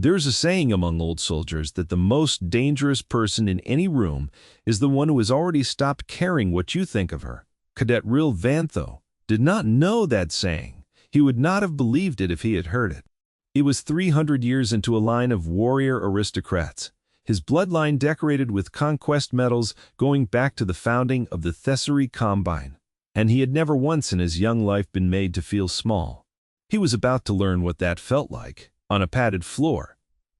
There's a saying among old soldiers that the most dangerous person in any room is the one who has already stopped caring what you think of her. Cadet Real Vantho did not know that saying. He would not have believed it if he had heard it. He was 300 years into a line of warrior aristocrats, his bloodline decorated with conquest medals going back to the founding of the Thessaly Combine, and he had never once in his young life been made to feel small. He was about to learn what that felt like, on a padded floor,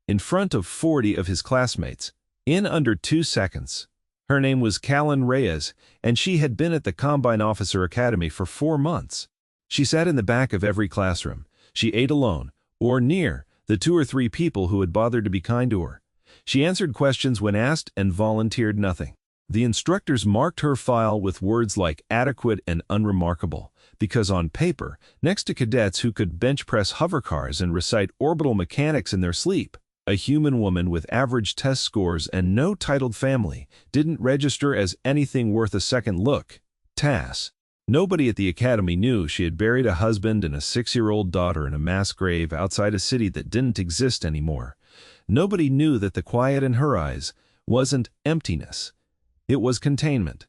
in front of 40 of his classmates, in under 2 seconds. Her name was Callan Reyes, and she had been at the Combine Officer Academy for 4 months. She sat in the back of every classroom. She ate alone, or near, the 2 or 3 people who had bothered to be kind to her. She answered questions when asked and volunteered nothing. The instructors marked her file with words like adequate and unremarkable, because on paper, next to cadets who could bench press hover cars and recite orbital mechanics in their sleep, a human woman with average test scores and no titled family didn't register as anything worth a second look. TAS. Nobody at the academy knew she had buried a husband and a 6-year-old daughter in a mass grave outside a city that didn't exist anymore. Nobody knew that the quiet in her eyes wasn't emptiness. It was containment.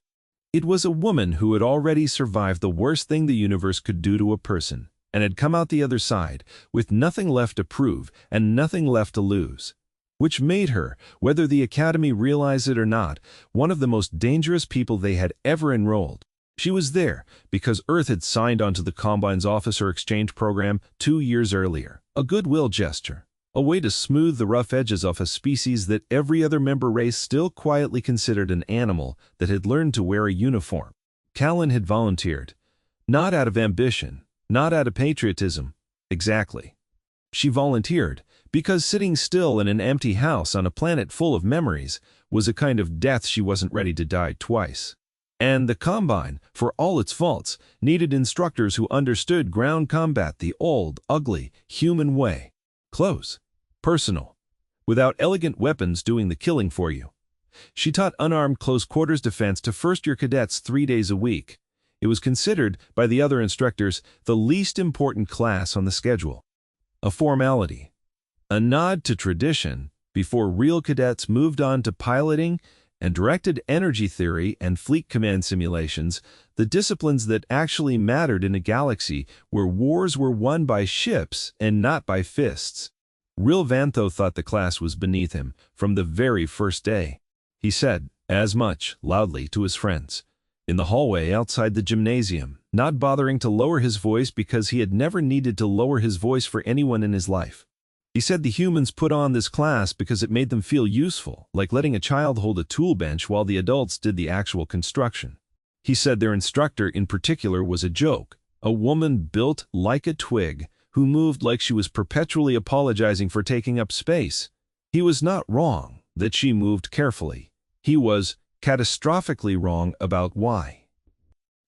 It was a woman who had already survived the worst thing the universe could do to a person, and had come out the other side with nothing left to prove and nothing left to lose. Which made her, whether the academy realized it or not, one of the most dangerous people they had ever enrolled. She was there because Earth had signed onto the Combine's Officer Exchange Program 2 years earlier, a goodwill gesture. A way to smooth the rough edges off a species that every other member race still quietly considered an animal that had learned to wear a uniform. Callan had volunteered. Not out of ambition, not out of patriotism. Exactly. She volunteered because sitting still in an empty house on a planet full of memories was a kind of death she wasn't ready to die twice. And the Combine, for all its faults, needed instructors who understood ground combat the old, ugly, human way. Close. Personal. Without elegant weapons doing the killing for you. She taught unarmed close-quarters defense to first-year cadets 3 days a week. It was considered, by the other instructors, the least important class on the schedule. A formality. A nod to tradition before real cadets moved on to piloting and directed energy theory and fleet command simulations, the disciplines that actually mattered in a galaxy where wars were won by ships and not by fists. Real Vantho thought the class was beneath him from the very first day. He said as much, loudly, to his friends, in the hallway outside the gymnasium, not bothering to lower his voice because he had never needed to lower his voice for anyone in his life. He said the humans put on this class because it made them feel useful, like letting a child hold a tool bench while the adults did the actual construction. He said their instructor in particular was a joke, a woman built like a twig who moved like she was perpetually apologizing for taking up space. He was not wrong that she moved carefully. He was catastrophically wrong about why.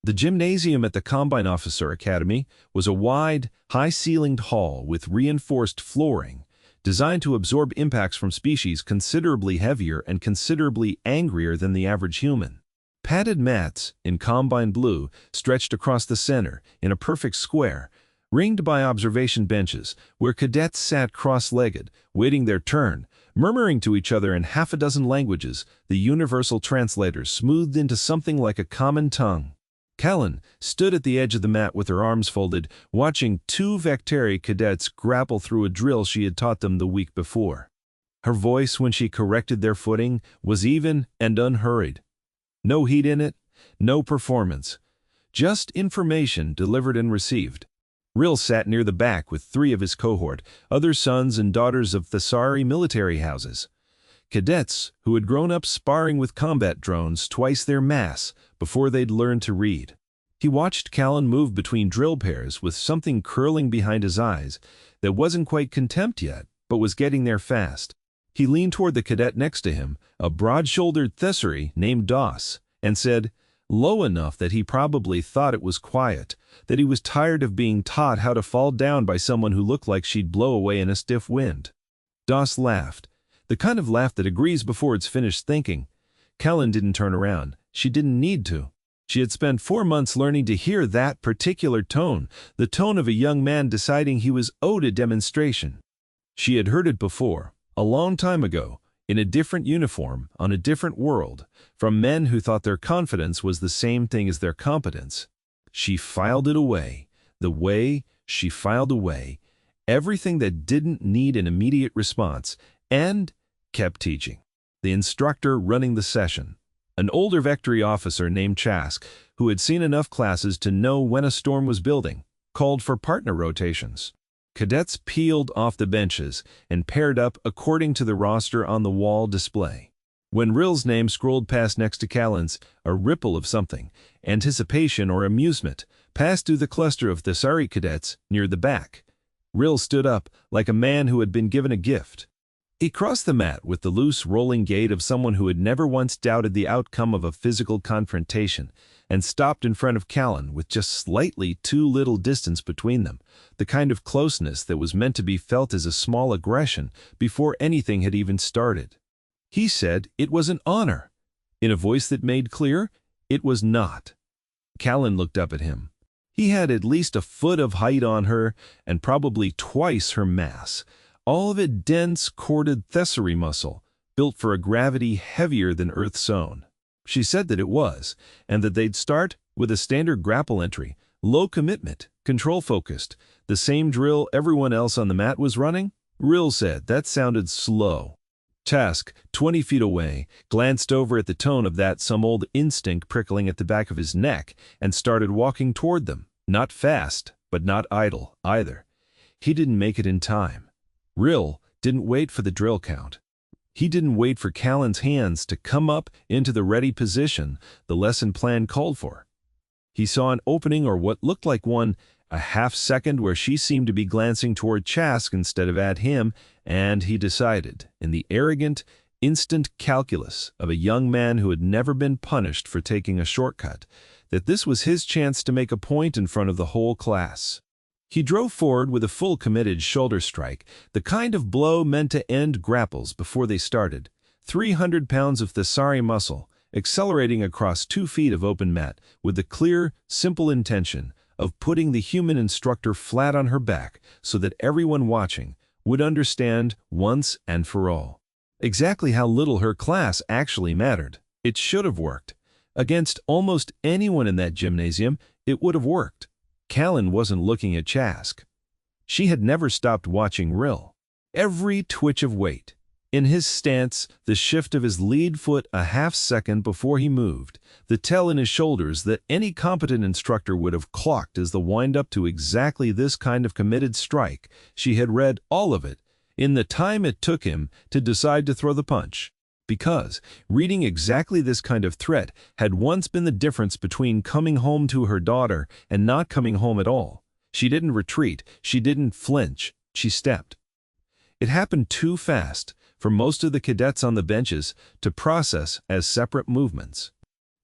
The gymnasium at the Combine Officer Academy was a wide, high-ceilinged hall with reinforced flooring, designed to absorb impacts from species considerably heavier and considerably angrier than the average human. Padded mats, in Combine blue, stretched across the center, in a perfect square, ringed by observation benches, where cadets sat cross-legged, waiting their turn, murmuring to each other in half a dozen languages, the universal translators smoothed into something like a common tongue. Callan stood at the edge of the mat with her arms folded, watching 2 Vectari cadets grapple through a drill she had taught them the week before. Her voice, when she corrected their footing, was even and unhurried. No heat in it, no performance. Just information delivered and received. Rill sat near the back with 3 of his cohort, other sons and daughters of Thessaly military houses. Cadets who had grown up sparring with combat drones twice their mass before they'd learned to read. He watched Callan move between drill pairs with something curling behind his eyes that wasn't quite contempt yet, but was getting there fast. He leaned toward the cadet next to him, a broad-shouldered Thessary named Doss, and said, low enough that he probably thought it was quiet, that he was tired of being taught how to fall down by someone who looked like she'd blow away in a stiff wind. Doss laughed, the kind of laugh that agrees before it's finished thinking. Callan didn't turn around. She didn't need to. She had spent 4 months learning to hear that particular tone, the tone of a young man deciding he was owed a demonstration. She had heard it before, a long time ago, in a different uniform, on a different world, from men who thought their confidence was the same thing as their competence. She filed it away, the way she filed away everything that didn't need an immediate response, and kept teaching. The instructor running the session, an older Vectory officer named Chask, who had seen enough classes to know when a storm was building, called for partner rotations. Cadets peeled off the benches and paired up according to the roster on the wall display. When Rill's name scrolled past next to Callan's, a ripple of something, anticipation or amusement, passed through the cluster of Thessari cadets near the back. Rill stood up like a man who had been given a gift. He crossed the mat with the loose, rolling gait of someone who had never once doubted the outcome of a physical confrontation, and stopped in front of Callan with just slightly too little distance between them, the kind of closeness that was meant to be felt as a small aggression before anything had even started. He said it was an honor, in a voice that made clear it was not. Callan looked up at him. He had at least a foot of height on her, and probably twice her mass, all of it dense, corded Thessary muscle, built for a gravity heavier than Earth's own. She said that it was, and that they'd start with a standard grapple entry, low commitment, control-focused, the same drill everyone else on the mat was running. Rill said that sounded slow. Chask, 20 feet away, glanced over at the tone of that some old instinct prickling at the back of his neck and started walking toward them, not fast, but not idle, either. He didn't make it in time. Rill didn't wait for the drill count. He didn't wait for Callan's hands to come up into the ready position the lesson plan called for. He saw an opening, or what looked like one, a half-second where she seemed to be glancing toward Chask instead of at him, and he decided, in the arrogant, instant calculus of a young man who had never been punished for taking a shortcut, that this was his chance to make a point in front of the whole class. He drove forward with a full committed shoulder strike, the kind of blow meant to end grapples before they started. 300 pounds of Thessari muscle, accelerating across 2 feet of open mat, with the clear, simple intention of putting the human instructor flat on her back so that everyone watching would understand once and for all exactly how little her class actually mattered. It should have worked. Against almost anyone in that gymnasium, it would have worked. Callan wasn't looking at Chask. She had never stopped watching Rill. Every twitch of weight, in his stance, the shift of his lead foot a half-second before he moved, the tell in his shoulders that any competent instructor would have clocked as the wind-up to exactly this kind of committed strike. She had read all of it in the time it took him to decide to throw the punch. Because reading exactly this kind of threat had once been the difference between coming home to her daughter and not coming home at all. She didn't retreat, she didn't flinch, she stepped. It happened too fast for most of the cadets on the benches to process as separate movements.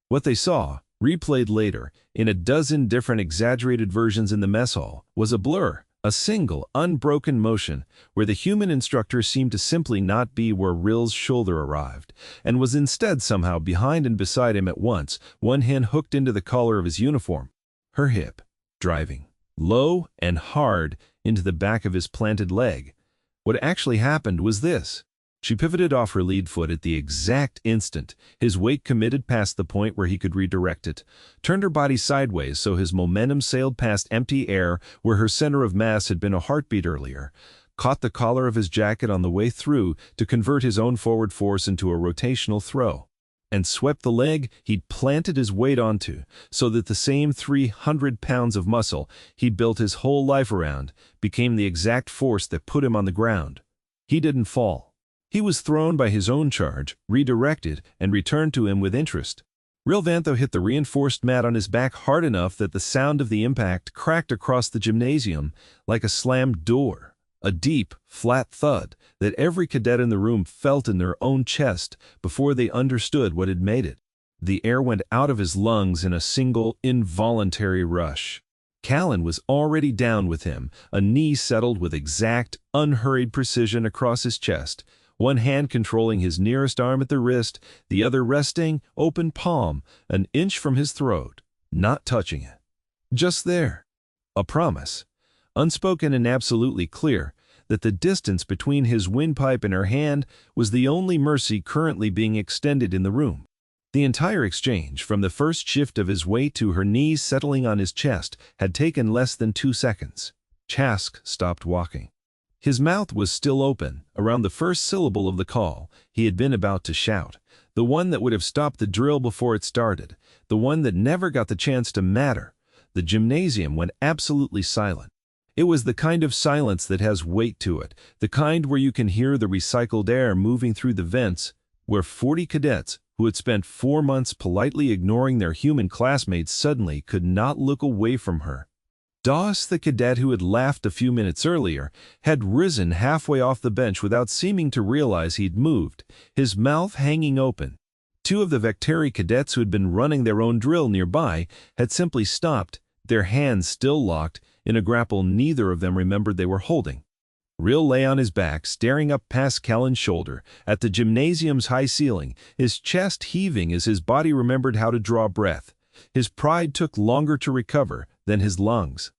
What they saw, replayed later in a dozen different exaggerated versions in the mess hall, was a blur, a single, unbroken motion where the human instructor seemed to simply not be where Rill's shoulder arrived, and was instead somehow behind and beside him at once, one hand hooked into the collar of his uniform, her hip, driving, low and hard, into the back of his planted leg. What actually happened was this. She pivoted off her lead foot at the exact instant his weight committed past the point where he could redirect it, turned her body sideways so his momentum sailed past empty air where her center of mass had been a heartbeat earlier, caught the collar of his jacket on the way through to convert his own forward force into a rotational throw, and swept the leg he'd planted his weight onto so that the same 300 pounds of muscle he'd built his whole life around became the exact force that put him on the ground. He didn't fall. He was thrown by his own charge, redirected, and returned to him with interest. Rill Vantho hit the reinforced mat on his back hard enough that the sound of the impact cracked across the gymnasium like a slammed door, a deep, flat thud that every cadet in the room felt in their own chest before they understood what had made it. The air went out of his lungs in a single, involuntary rush. Callan was already down with him, a knee settled with exact, unhurried precision across his chest, one hand controlling his nearest arm at the wrist, the other resting, open palm, an inch from his throat, not touching it. Just there. A promise, unspoken and absolutely clear, that the distance between his windpipe and her hand was the only mercy currently being extended in the room. The entire exchange, from the first shift of his weight to her knees settling on his chest, had taken less than 2 seconds. Chask stopped walking. His mouth was still open, around the first syllable of the call he had been about to shout, the one that would have stopped the drill before it started, the one that never got the chance to matter. The gymnasium went absolutely silent. It was the kind of silence that has weight to it, the kind where you can hear the recycled air moving through the vents, where 40 cadets who had spent 4 months politely ignoring their human classmates suddenly could not look away from her. Doss, the cadet who had laughed a few minutes earlier, had risen halfway off the bench without seeming to realize he'd moved, his mouth hanging open. 2 of the Vectari cadets who had been running their own drill nearby had simply stopped, their hands still locked, in a grapple neither of them remembered they were holding. Rill lay on his back, staring up past Callan's shoulder, at the gymnasium's high ceiling, his chest heaving as his body remembered how to draw breath. His pride took longer to recover than his lungs.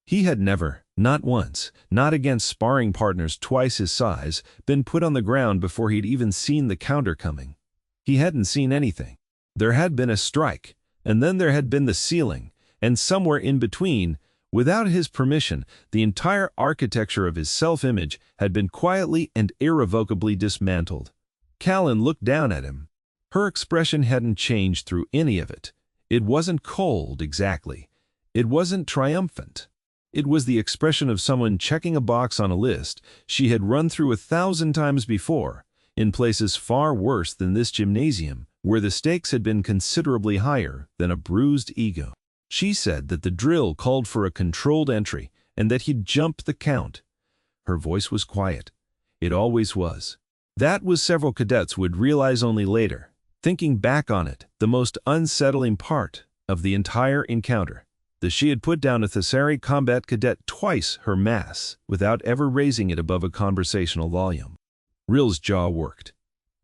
He had never, not once, not against sparring partners twice his size, been put on the ground before he'd even seen the counter coming. He hadn't seen anything. There had been a strike, and then there had been the ceiling, and somewhere in between, without his permission, the entire architecture of his self-image had been quietly and irrevocably dismantled. Callan looked down at him. Her expression hadn't changed through any of it. It wasn't cold, exactly. It wasn't triumphant. It was the expression of someone checking a box on a list she had run through 1,000 times before, in places far worse than this gymnasium, where the stakes had been considerably higher than a bruised ego. She said that the drill called for a controlled entry and that he'd jump the count. Her voice was quiet. It always was. That was several cadets would realize only later. Thinking back on it, the most unsettling part of the entire encounter, that she had put down a Thessari combat cadet twice her mass without ever raising it above a conversational volume. Rill's jaw worked.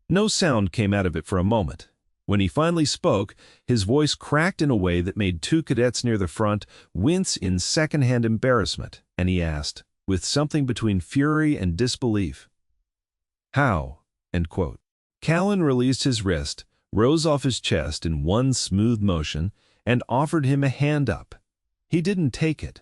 No sound came out of it for a moment. When he finally spoke, his voice cracked in a way that made 2 cadets near the front wince in second-hand embarrassment, and he asked, with something between fury and disbelief, "How?" End quote. Callan released his wrist, rose off his chest in one smooth motion, and offered him a hand up. He didn't take it.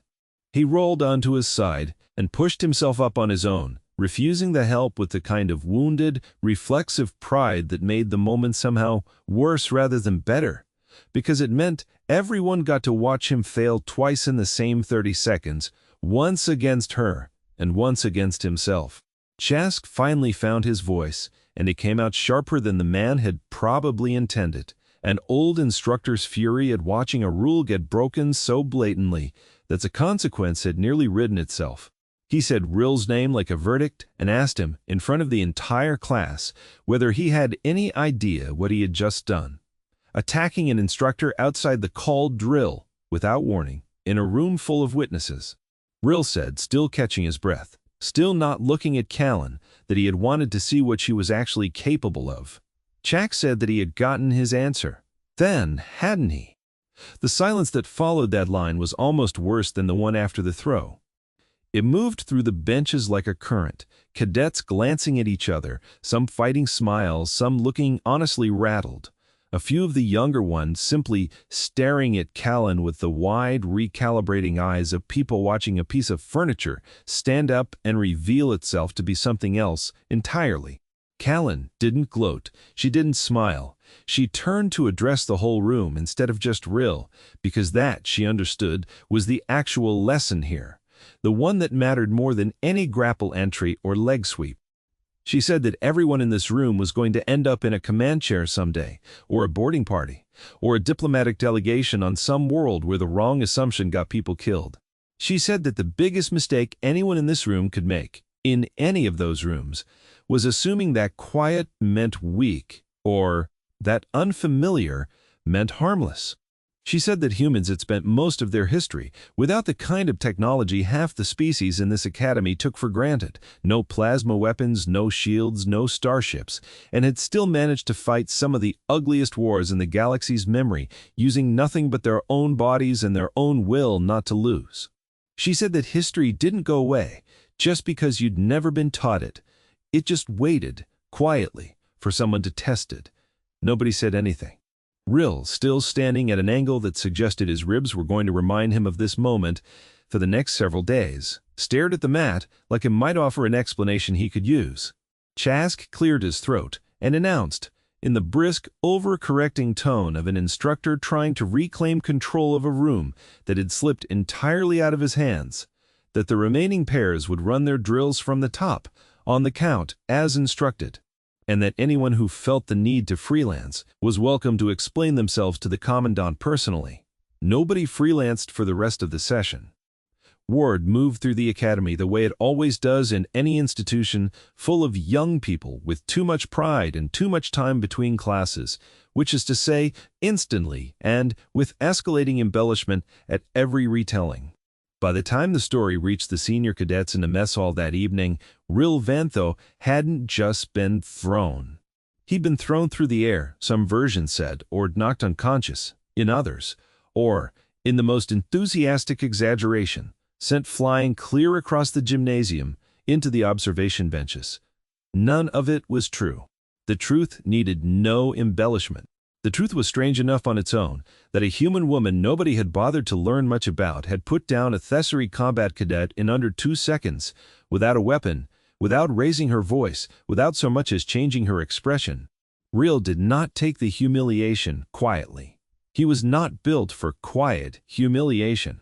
He rolled onto his side and pushed himself up on his own, refusing the help with the kind of wounded, reflexive pride that made the moment somehow worse rather than better, because it meant everyone got to watch him fail twice in the same 30 seconds, once against her and once against himself. Chask finally found his voice, and it came out sharper than the man had probably intended, an old instructor's fury at watching a rule get broken so blatantly that the consequence had nearly ridden itself. He said Rill's name like a verdict and asked him, in front of the entire class, whether he had any idea what he had just done. Attacking an instructor outside the called drill, without warning, in a room full of witnesses. Rill said, still catching his breath, still not looking at Callan, that he had wanted to see what she was actually capable of. Chask said that he had gotten his answer. Then, hadn't he? The silence that followed that line was almost worse than the one after the throw. It moved through the benches like a current, cadets glancing at each other, some fighting smiles, some looking honestly rattled. A few of the younger ones simply staring at Callan with the wide, recalibrating eyes of people watching a piece of furniture stand up and reveal itself to be something else entirely. Callan didn't gloat. She didn't smile. She turned to address the whole room instead of just Rill, because that, she understood, was the actual lesson here, the one that mattered more than any grapple entry or leg sweep. She said that everyone in this room was going to end up in a command chair someday, or a boarding party, or a diplomatic delegation on some world where the wrong assumption got people killed. She said that the biggest mistake anyone in this room could make, in any of those rooms, was assuming that quiet meant weak, or that unfamiliar meant harmless. She said that humans had spent most of their history without the kind of technology half the species in this academy took for granted, no plasma weapons, no shields, no starships, and had still managed to fight some of the ugliest wars in the galaxy's memory using nothing but their own bodies and their own will not to lose. She said that history didn't go away, just because you'd never been taught it. It just waited, quietly, for someone to test it. Nobody said anything. Rill, still standing at an angle that suggested his ribs were going to remind him of this moment for the next several days, stared at the mat like it might offer an explanation he could use. Chask cleared his throat and announced, in the brisk, overcorrecting tone of an instructor trying to reclaim control of a room that had slipped entirely out of his hands, that the remaining pairs would run their drills from the top, on the count, as instructed, and that anyone who felt the need to freelance was welcome to explain themselves to the commandant personally. Nobody freelanced for the rest of the session. Ward moved through the academy the way it always does in any institution full of young people with too much pride and too much time between classes, which is to say, instantly and with escalating embellishment at every retelling. By the time the story reached the senior cadets in the mess hall that evening, Rill Vantho hadn't just been thrown. He'd been thrown through the air, some versions said, or knocked unconscious, in others, or, in the most enthusiastic exaggeration, sent flying clear across the gymnasium into the observation benches. None of it was true. The truth needed no embellishment. The truth was strange enough on its own that a human woman nobody had bothered to learn much about had put down a Thessary combat cadet in under 2 seconds, without a weapon, without raising her voice, without so much as changing her expression. Rill did not take the humiliation quietly. He was not built for quiet humiliation.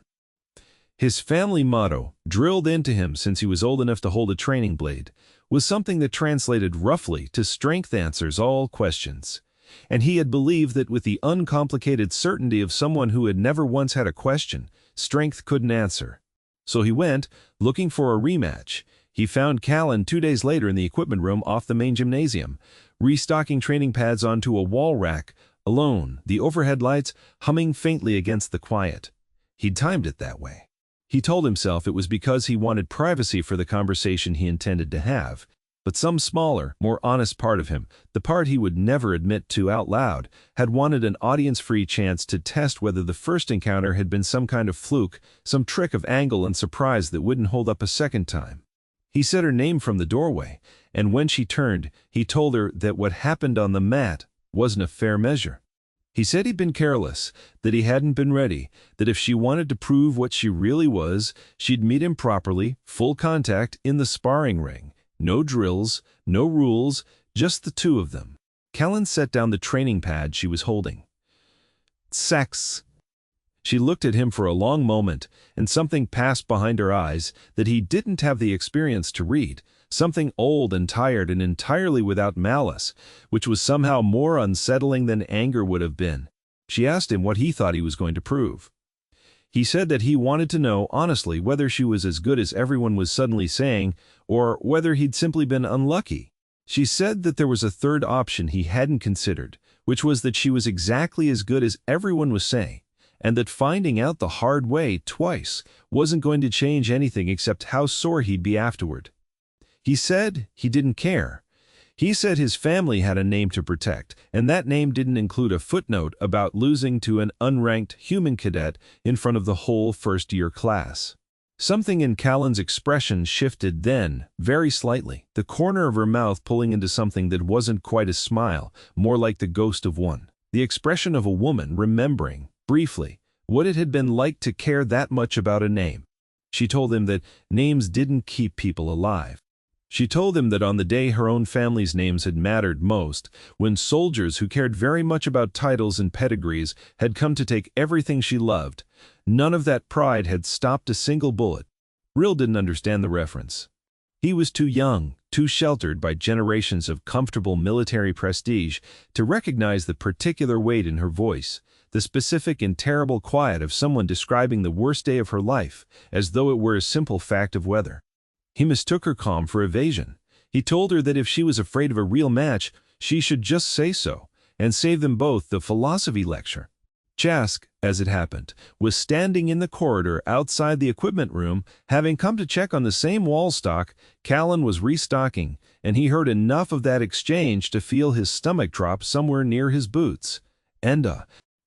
His family motto, drilled into him since he was old enough to hold a training blade, was something that translated roughly to strength answers all questions. And he had believed that with the uncomplicated certainty of someone who had never once had a question, strength couldn't answer. So he went, looking for a rematch. He found Callan 2 days later in the equipment room off the main gymnasium, restocking training pads onto a wall rack, alone, the overhead lights humming faintly against the quiet. He'd timed it that way. He told himself it was because he wanted privacy for the conversation he intended to have, but some smaller, more honest part of him, the part he would never admit to out loud, had wanted an audience-free chance to test whether the first encounter had been some kind of fluke, some trick of angle and surprise that wouldn't hold up a second time. He said her name from the doorway, and when she turned, he told her that what happened on the mat wasn't a fair measure. He said he'd been careless, that he hadn't been ready, that if she wanted to prove what she really was, she'd meet him properly, full contact, in the sparring ring. No drills, no rules, just the two of them. Callan set down the training pad she was holding. Sex. She looked at him for a long moment, and something passed behind her eyes that he didn't have the experience to read, something old and tired and entirely without malice, which was somehow more unsettling than anger would have been. She asked him what he thought he was going to prove. He said that he wanted to know honestly whether she was as good as everyone was suddenly saying, or whether he'd simply been unlucky. She said that there was a third option he hadn't considered, which was that she was exactly as good as everyone was saying, and that finding out the hard way twice wasn't going to change anything except how sore he'd be afterward. He said he didn't care. He said his family had a name to protect, and that name didn't include a footnote about losing to an unranked human cadet in front of the whole first-year class. Something in Callan's expression shifted then, very slightly, the corner of her mouth pulling into something that wasn't quite a smile, more like the ghost of one. The expression of a woman remembering, briefly, what it had been like to care that much about a name. She told him that names didn't keep people alive. She told him that on the day her own family's names had mattered most, when soldiers who cared very much about titles and pedigrees had come to take everything she loved, none of that pride had stopped a single bullet. Rill didn't understand the reference. He was too young, too sheltered by generations of comfortable military prestige to recognize the particular weight in her voice, the specific and terrible quiet of someone describing the worst day of her life, as though it were a simple fact of weather. He mistook her calm for evasion. He told her that if she was afraid of a real match, she should just say so, and save them both the philosophy lecture. Chask, as it happened, was standing in the corridor outside the equipment room, having come to check on the same wall stock Callan was restocking, and he heard enough of that exchange to feel his stomach drop somewhere near his boots. Enda.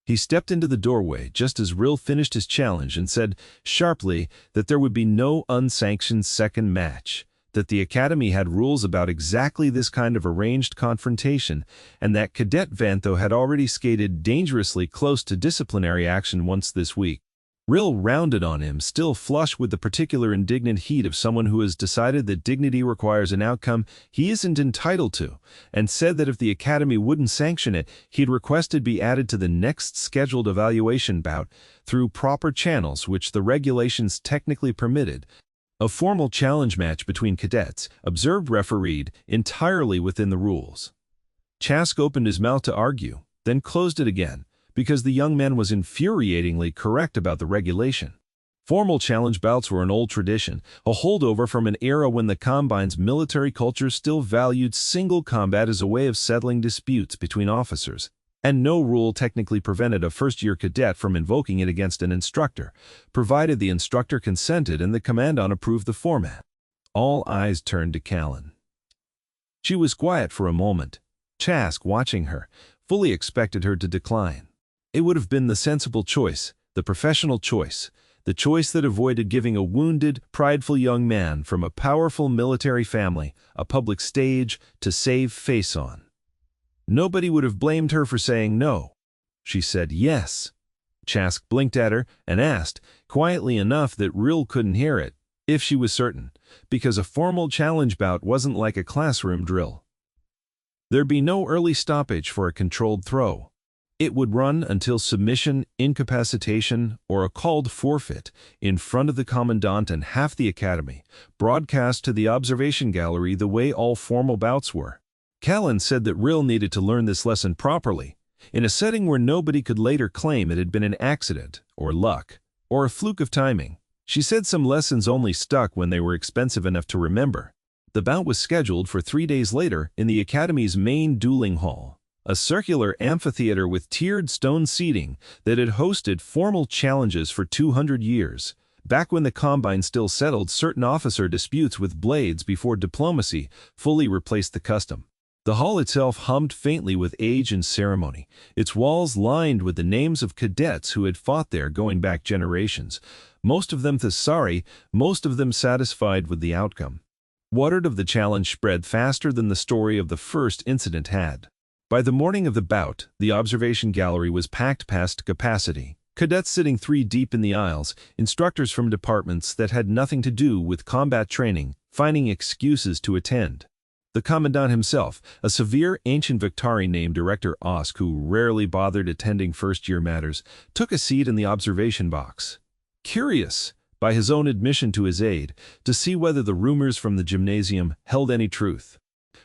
He stepped into the doorway just as Rill finished his challenge and said sharply that there would be no unsanctioned second match, that the Academy had rules about exactly this kind of arranged confrontation, and that Cadet Vantho had already skated dangerously close to disciplinary action once this week. Rill rounded on him, still flush with the particular indignant heat of someone who has decided that dignity requires an outcome he isn't entitled to, and said that if the Academy wouldn't sanction it, he'd request it be added to the next scheduled evaluation bout through proper channels which the regulations technically permitted. A formal challenge match between cadets, observed refereed, entirely within the rules. Chask opened his mouth to argue, then closed it again, because the young man was infuriatingly correct about the regulation. Formal challenge bouts were an old tradition, a holdover from an era when the Combine's military culture still valued single combat as a way of settling disputes between officers, and no rule technically prevented a first-year cadet from invoking it against an instructor, provided the instructor consented and the commandant approved the format. All eyes turned to Callan. She was quiet for a moment. Chask, watching her, fully expected her to decline. It would have been the sensible choice, the professional choice, the choice that avoided giving a wounded, prideful young man from a powerful military family a public stage to save face on. Nobody would have blamed her for saying no. She said yes. Chask blinked at her and asked, quietly enough that Rill couldn't hear it, if she was certain, because a formal challenge bout wasn't like a classroom drill. There'd be no early stoppage for a controlled throw. It would run until submission, incapacitation, or a called forfeit in front of the commandant and half the Academy, broadcast to the observation gallery the way all formal bouts were. Callan said that Rill needed to learn this lesson properly, in a setting where nobody could later claim it had been an accident, or luck, or a fluke of timing. She said some lessons only stuck when they were expensive enough to remember. The bout was scheduled for 3 days later in the Academy's main dueling hall, a circular amphitheater with tiered stone seating that had hosted formal challenges for 200 years, back when the Combine still settled certain officer disputes with blades before diplomacy fully replaced the custom. The hall itself hummed faintly with age and ceremony, its walls lined with the names of cadets who had fought there going back generations, most of them Thesari, most of them satisfied with the outcome. Word of the challenge spread faster than the story of the first incident had. By the morning of the bout, the observation gallery was packed past capacity, cadets sitting 3 deep in the aisles, instructors from departments that had nothing to do with combat training, finding excuses to attend. The commandant himself, a severe ancient Victari named Director Osk who rarely bothered attending first-year matters, took a seat in the observation box. Curious, by his own admission to his aide, to see whether the rumors from the gymnasium held any truth.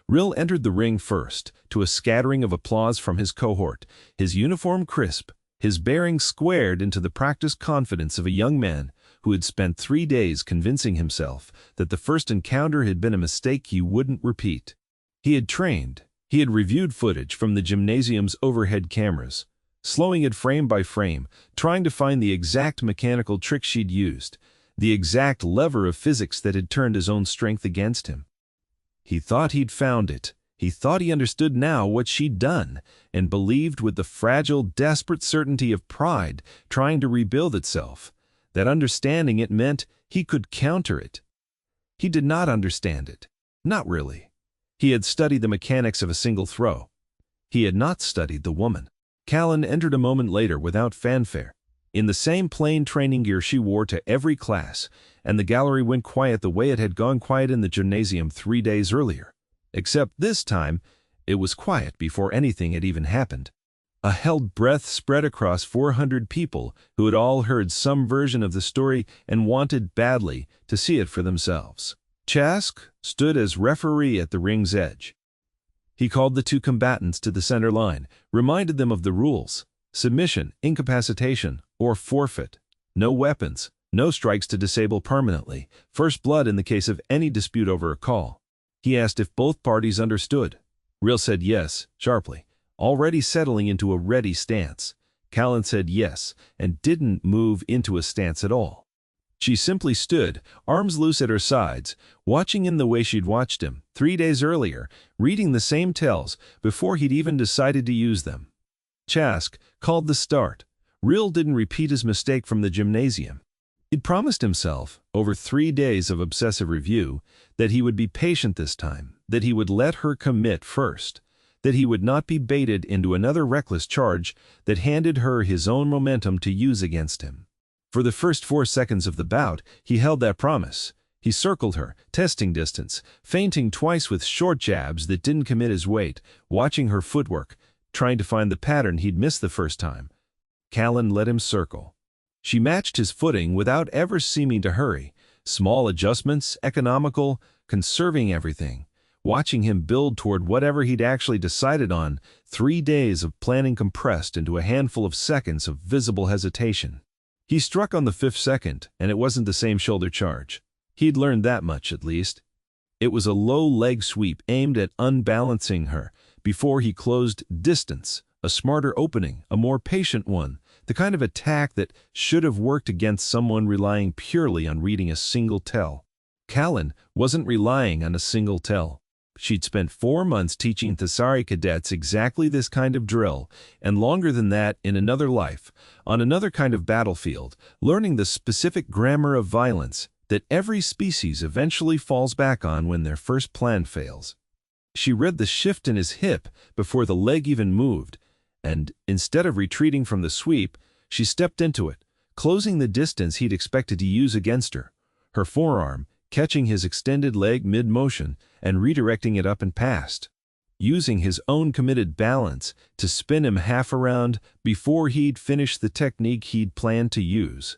Rill entered the ring first, to a scattering of applause from his cohort, his uniform crisp, his bearing squared into the practiced confidence of a young man who had spent 3 days convincing himself that the first encounter had been a mistake he wouldn't repeat. He had trained, he had reviewed footage from the gymnasium's overhead cameras, slowing it frame by frame, trying to find the exact mechanical trick she'd used, the exact lever of physics that had turned his own strength against him. He thought he'd found it. He thought he understood now what she'd done, and believed with the fragile, desperate certainty of pride trying to rebuild itself, that understanding it meant he could counter it. He did not understand it. Not really. He had studied the mechanics of a single throw. He had not studied the woman. Callan entered a moment later without fanfare, in the same plain training gear she wore to every class, and the gallery went quiet the way it had gone quiet in the gymnasium 3 days earlier. Except this time, it was quiet before anything had even happened. A held breath spread across 400 people who had all heard some version of the story and wanted badly to see it for themselves. Chask stood as referee at the ring's edge. He called the 2 combatants to the center line, reminded them of the rules: submission, incapacitation, or forfeit. No weapons, no strikes to disable permanently, first blood in the case of any dispute over a call. He asked if both parties understood. Rill said yes, sharply, already settling into a ready stance. Callan said yes, and didn't move into a stance at all. She simply stood, arms loose at her sides, watching him the way she'd watched him 3 days earlier, reading the same tells before he'd even decided to use them. Chask called the start. Rill didn't repeat his mistake from the gymnasium. He'd promised himself, over 3 days of obsessive review, that he would be patient this time, that he would let her commit first, that he would not be baited into another reckless charge that handed her his own momentum to use against him. For the first 4 seconds of the bout, he held that promise. He circled her, testing distance, feinting twice with short jabs that didn't commit his weight, watching her footwork, trying to find the pattern he'd missed the first time. Callan let him circle. She matched his footing without ever seeming to hurry. Small adjustments, economical, conserving everything. Watching him build toward whatever he'd actually decided on, 3 days of planning compressed into a handful of seconds of visible hesitation. He struck on the 5th second, and it wasn't the same shoulder charge. He'd learned that much, at least. It was a low leg sweep aimed at unbalancing her before he closed distance, a smarter opening, a more patient one, the kind of attack that should have worked against someone relying purely on reading a single tell. Callan wasn't relying on a single tell. She'd spent 4 months teaching Thessari cadets exactly this kind of drill, and longer than that in another life, on another kind of battlefield, learning the specific grammar of violence that every species eventually falls back on when their first plan fails. She read the shift in his hip before the leg even moved, and instead of retreating from the sweep, she stepped into it, closing the distance he'd expected to use against her, her forearm catching his extended leg mid-motion and redirecting it up and past, using his own committed balance to spin him half around before he'd finished the technique he'd planned to use.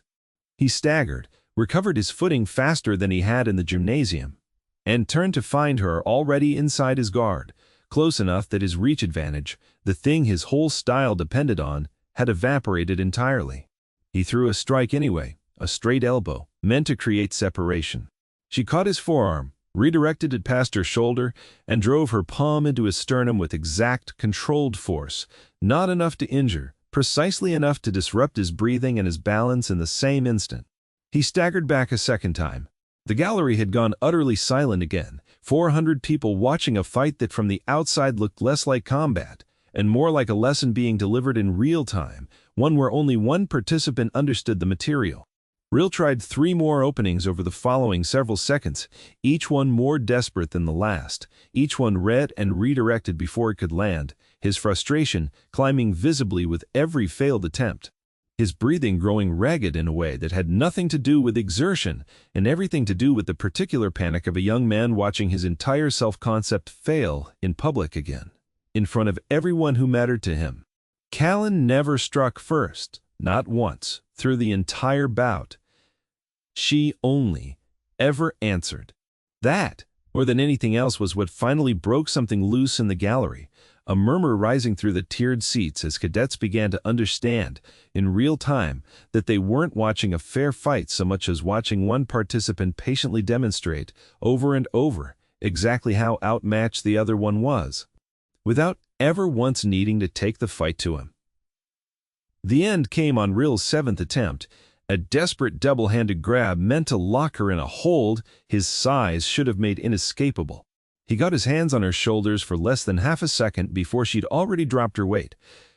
He staggered, recovered his footing faster than he had in the gymnasium, and turned to find her already inside his guard, close enough that his reach advantage, the thing his whole style depended on, had evaporated entirely. He threw a strike anyway, a straight elbow, meant to create separation. She caught his forearm, redirected it past her shoulder, and drove her palm into his sternum with exact, controlled force, not enough to injure, precisely enough to disrupt his breathing and his balance in the same instant. He staggered back a second time. The gallery had gone utterly silent again, 400 people watching a fight that from the outside looked less like combat, and more like a lesson being delivered in real time, one where only one participant understood the material. Rill tried 3 more openings over the following several seconds, each one more desperate than the last, each one read and redirected before it could land, his frustration climbing visibly with every failed attempt. His breathing growing ragged in a way that had nothing to do with exertion and everything to do with the particular panic of a young man watching his entire self-concept fail in public again, in front of everyone who mattered to him. Callan never struck first, not once, through the entire bout. She only ever answered. That, more than anything else, was what finally broke something loose in the gallery, a murmur rising through the tiered seats as cadets began to understand, in real time, that they weren't watching a fair fight so much as watching one participant patiently demonstrate, over and over, exactly how outmatched the other one was, without ever once needing to take the fight to him. The end came on Rill's 7th attempt, a desperate double-handed grab meant to lock her in a hold his size should have made inescapable. He got his hands on her shoulders for less than half a second before she'd already dropped her weight,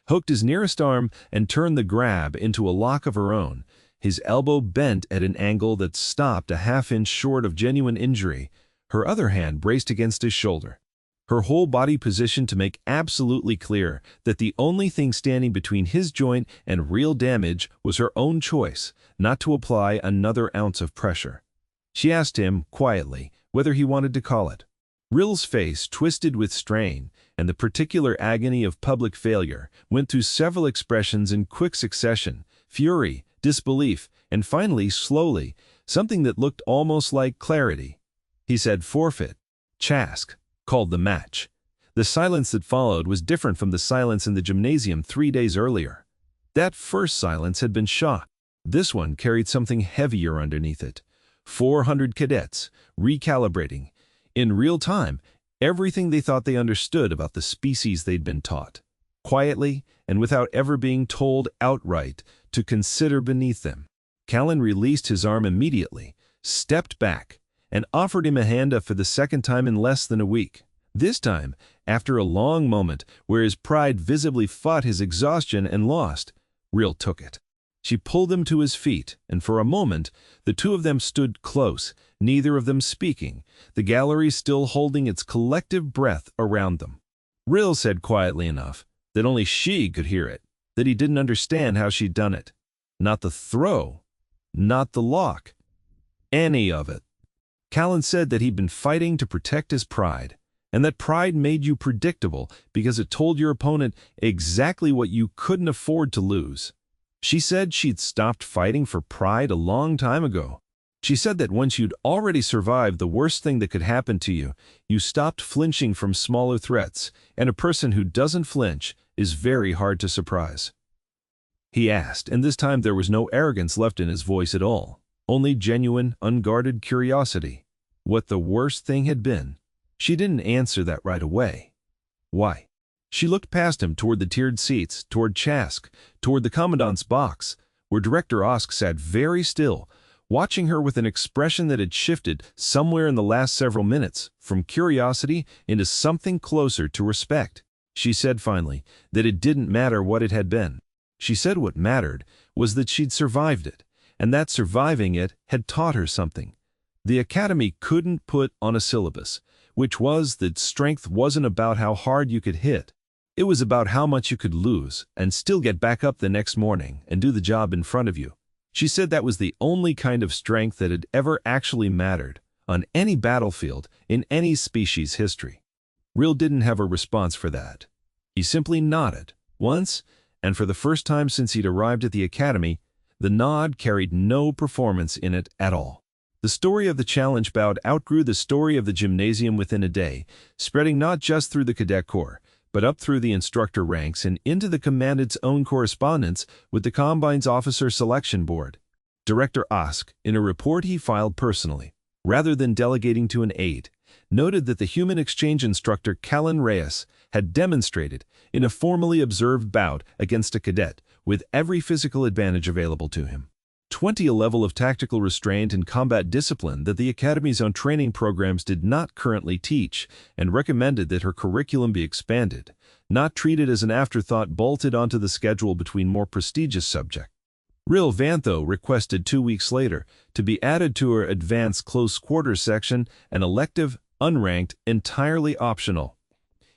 hooked his nearest arm and turned the grab into a lock of her own, his elbow bent at an angle that stopped a half-inch short of genuine injury, her other hand braced against his shoulder. Her whole body positioned to make absolutely clear that the only thing standing between his joint and real damage was her own choice, not to apply another ounce of pressure. She asked him, quietly, whether he wanted to call it. Rill's face twisted with strain, and the particular agony of public failure went through several expressions in quick succession: fury, disbelief, and finally, slowly, something that looked almost like clarity. He said forfeit. Chask called the match. The silence that followed was different from the silence in the gymnasium 3 days earlier. That first silence had been shock. This one carried something heavier underneath it. 400 cadets, recalibrating, in real time, everything they thought they understood about the species they'd been taught, quietly and without ever being told outright to consider beneath them. Callan released his arm immediately, stepped back, and offered him a hand up for the second time in less than a week. This time, After a long moment where his pride visibly fought his exhaustion and lost, Real took it. She pulled him to his feet, and for a moment the two of them stood close, neither of them speaking, the gallery still holding its collective breath around them. Real said quietly enough that only she could hear it, that he didn't understand how she'd done it. Not the throw, not the lock, any of it. Callan said that he'd been fighting to protect his pride, and that pride made you predictable because it told your opponent exactly what you couldn't afford to lose. She said she'd stopped fighting for pride a long time ago. She said that once you'd already survived the worst thing that could happen to you, you stopped flinching from smaller threats, and a person who doesn't flinch is very hard to surprise. He asked, and this time there was no arrogance left in his voice at all, only genuine, unguarded curiosity. What the worst thing had been. She didn't answer that right away. Why? She looked past him toward the tiered seats, toward Chask, toward the commandant's box, where Director Osk sat very still, watching her with an expression that had shifted somewhere in the last several minutes, from curiosity into something closer to respect. She said finally that it didn't matter what it had been. She said what mattered was that she'd survived it, and that surviving it had taught her something. The Academy couldn't put on a syllabus, which was that strength wasn't about how hard you could hit. It was about how much you could lose and still get back up the next morning and do the job in front of you. She said that was the only kind of strength that had ever actually mattered on any battlefield in any species' history. Real didn't have a response for that. He simply nodded, once, and for the first time since he'd arrived at the Academy, the nod carried no performance in it at all. The story of the challenge bout outgrew the story of the gymnasium within a day, spreading not just through the Cadet Corps, but up through the instructor ranks and into the commandant's own correspondence with the Combine's Officer Selection Board. Director Osk, in a report he filed personally, rather than delegating to an aide, noted that the human exchange instructor Callan Reyes had demonstrated, in a formally observed bout against a cadet, with every physical advantage available to him. A level of tactical restraint and combat discipline that the Academy's own training programs did not currently teach, and recommended that her curriculum be expanded, not treated as an afterthought bolted onto the schedule between more prestigious subjects. Real Vantho requested 2 weeks later to be added to her advanced close quarters section, an elective, unranked, entirely optional.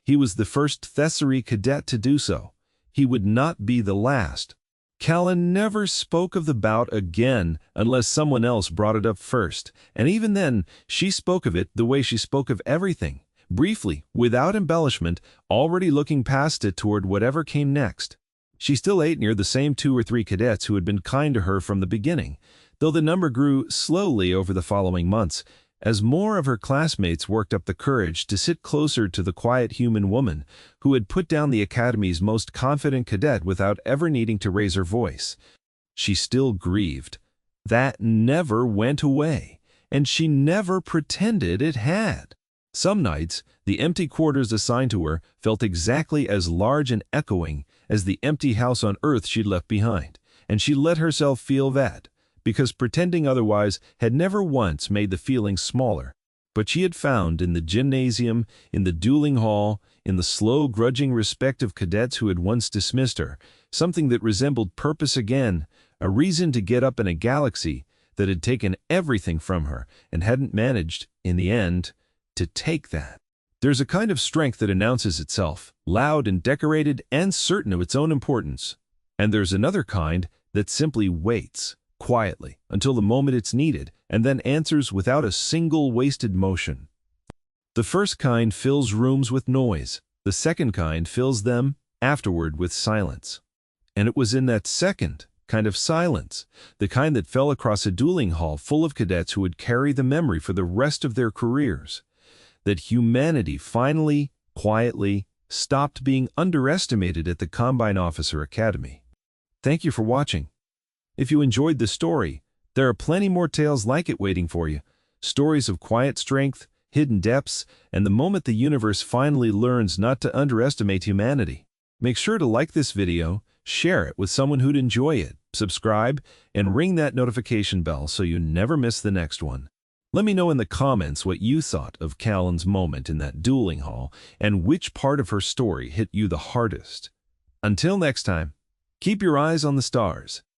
He was the first Thessary cadet to do so. He would not be the last. Callan never spoke of the bout again unless someone else brought it up first, and even then, she spoke of it the way she spoke of everything, briefly, without embellishment, already looking past it toward whatever came next. She still ate near the same 2 or 3 cadets who had been kind to her from the beginning, though the number grew slowly over the following months, as more of her classmates worked up the courage to sit closer to the quiet human woman who had put down the Academy's most confident cadet without ever needing to raise her voice. She still grieved. That never went away, and she never pretended it had. Some nights, the empty quarters assigned to her felt exactly as large and echoing as the empty house on earth she'd left behind, and she let herself feel that, because pretending otherwise had never once made the feeling smaller. But she had found in the gymnasium, in the dueling hall, in the slow, grudging respect of cadets who had once dismissed her, something that resembled purpose again, a reason to get up in a galaxy that had taken everything from her and hadn't managed, in the end, to take that. There's a kind of strength that announces itself, loud and decorated and certain of its own importance. And there's another kind that simply waits, quietly, until the moment it's needed, and then answers without a single wasted motion. The first kind fills rooms with noise. The second kind fills them, afterward, with silence. And it was in that second kind of silence, the kind that fell across a dueling hall full of cadets who would carry the memory for the rest of their careers, that humanity finally, quietly, stopped being underestimated at the Combine Officer Academy. Thank you for watching. If you enjoyed this story, there are plenty more tales like it waiting for you. Stories of quiet strength, hidden depths, and the moment the universe finally learns not to underestimate humanity. Make sure to like this video, share it with someone who'd enjoy it, subscribe, and ring that notification bell so you never miss the next one. Let me know in the comments what you thought of Callan's moment in that dueling hall and which part of her story hit you the hardest. Until next time, keep your eyes on the stars.